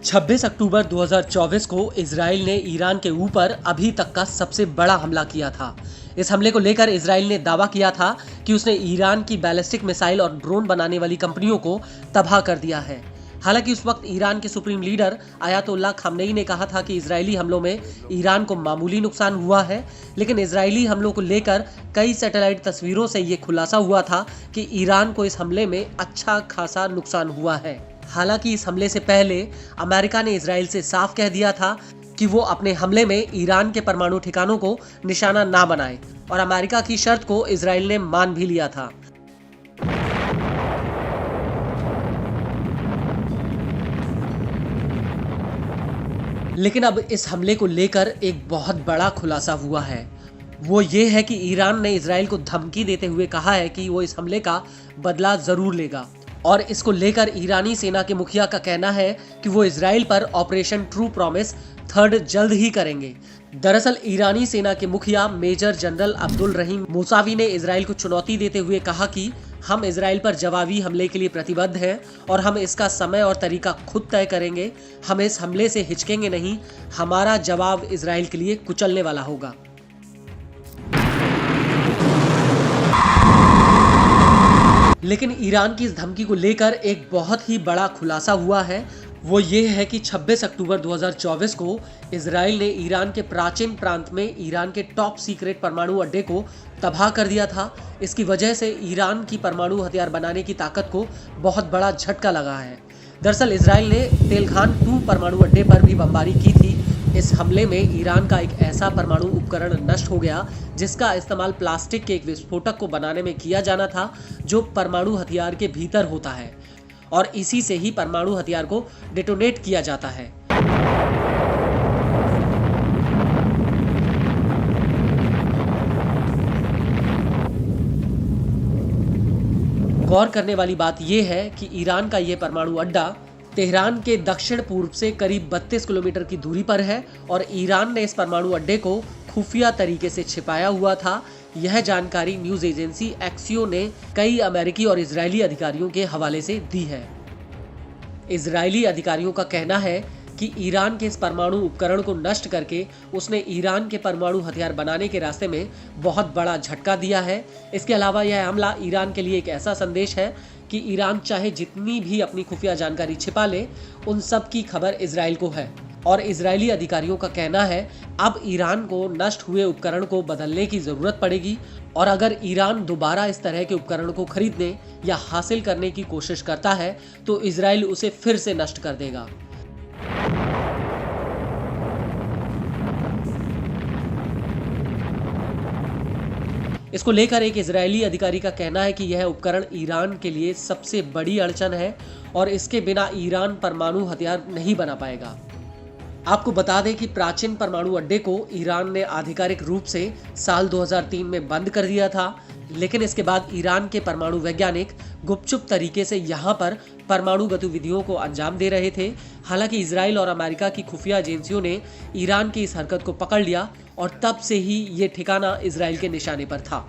26 अक्टूबर 2024 को इजराइल ने ईरान के ऊपर अभी तक का सबसे बड़ा हमला किया था। इस हमले को लेकर इजराइल ने दावा किया था कि उसने ईरान की बैलिस्टिक मिसाइल और ड्रोन बनाने वाली कंपनियों को तबाह कर दिया है। हालांकि उस वक्त ईरान के सुप्रीम लीडर आयतुल्लाह खामनेई ने कहा था कि इजरायली हमलों में ईरान को मामूली नुकसान हुआ है, लेकिन इजरायली हमलों को लेकर कई सैटेलाइट तस्वीरों से ये खुलासा हुआ था कि ईरान को इस हमले में अच्छा खासा नुकसान हुआ है। हालांकि इस हमले से पहले अमेरिका ने इजराइल से साफ कह दिया था कि वो अपने हमले में ईरान के परमाणु ठिकानों को निशाना ना बनाए, और अमेरिका की शर्त को इजराइल ने मान भी लिया था। लेकिन अब इस हमले को लेकर एक बहुत बड़ा खुलासा हुआ है। वो ये है कि ईरान ने इजराइल को धमकी देते हुए कहा है कि वो इस हमले का बदला जरूर लेगा, और इसको लेकर ईरानी सेना के मुखिया का कहना है कि वो इजराइल पर ऑपरेशन ट्रू प्रॉमिस 3 जल्द ही करेंगे। दरअसल ईरानी सेना के मुखिया मेजर जनरल अब्दुल रहीम मूसावी ने इजराइल को चुनौती देते हुए कहा कि हम इजराइल पर जवाबी हमले के लिए प्रतिबद्ध हैं और हम इसका समय और तरीका खुद तय करेंगे। हम इस हमले से हिचकेंगे नहीं। हमारा जवाब इजराइल के लिए कुचलने वाला होगा। लेकिन ईरान की इस धमकी को लेकर एक बहुत ही बड़ा खुलासा हुआ है। वो ये है कि 26 अक्टूबर 2024 को इजराइल ने ईरान के प्राचीन प्रांत में ईरान के टॉप सीक्रेट परमाणु अड्डे को तबाह कर दिया था। इसकी वजह से ईरान की परमाणु हथियार बनाने की ताकत को बहुत बड़ा झटका लगा है। दरअसल इजराइल ने तेलखान 2 परमाणु अड्डे पर भी बमबारी की थी। इस हमले में ईरान का एक ऐसा परमाणु उपकरण नष्ट हो गया जिसका इस्तेमाल प्लास्टिक के एक विस्फोटक को बनाने में किया जाना था, जो परमाणु हथियार के भीतर होता है, और इसी से ही परमाणु हथियार को डेटोनेट किया जाता है। गौर करने वाली बात यह है कि ईरान का यह परमाणु अड्डा तेहरान के दक्षिण पूर्व से करीब 32 किलोमीटर की दूरी पर है, और ईरान ने इस परमाणु अड्डे को खुफिया तरीके से छिपाया हुआ था। यह जानकारी न्यूज एजेंसी एक्सियो ने कई अमेरिकी और इजरायली अधिकारियों के हवाले से दी है। इजरायली अधिकारियों का कहना है कि ईरान के इस परमाणु उपकरण को नष्ट करके उसने ईरान के परमाणु हथियार बनाने के रास्ते में बहुत बड़ा झटका दिया है। इसके अलावा यह हमला ईरान के लिए एक ऐसा संदेश है कि ईरान चाहे जितनी भी अपनी खुफिया जानकारी छिपा ले, उन सब की खबर इजराइल को है। और इजरायली अधिकारियों का कहना है अब ईरान को नष्ट हुए उपकरण को बदलने की जरूरत पड़ेगी, और अगर ईरान दोबारा इस तरह के उपकरण को खरीदने या हासिल करने की कोशिश करता है तो इजराइल उसे फिर से नष्ट कर देगा। इसको लेकर एक इजरायली अधिकारी का कहना है कि यह उपकरण ईरान के लिए सबसे बड़ी अड़चन है और इसके बिना ईरान परमाणु हथियार नहीं बना पाएगा। आपको बता दें कि प्राचीन परमाणु अड्डे को ईरान ने आधिकारिक रूप से साल 2003 में बंद कर दिया था, लेकिन इसके बाद ईरान के परमाणु वैज्ञानिक गुपचुप तरीके से यहां पर परमाणु गतिविधियों को अंजाम दे रहे थे। हालांकि इजराइल और अमेरिका की खुफिया एजेंसियों ने ईरान की इस हरकत को पकड़ लिया, और तब से ही ये ठिकाना इजराइल के निशाने पर था।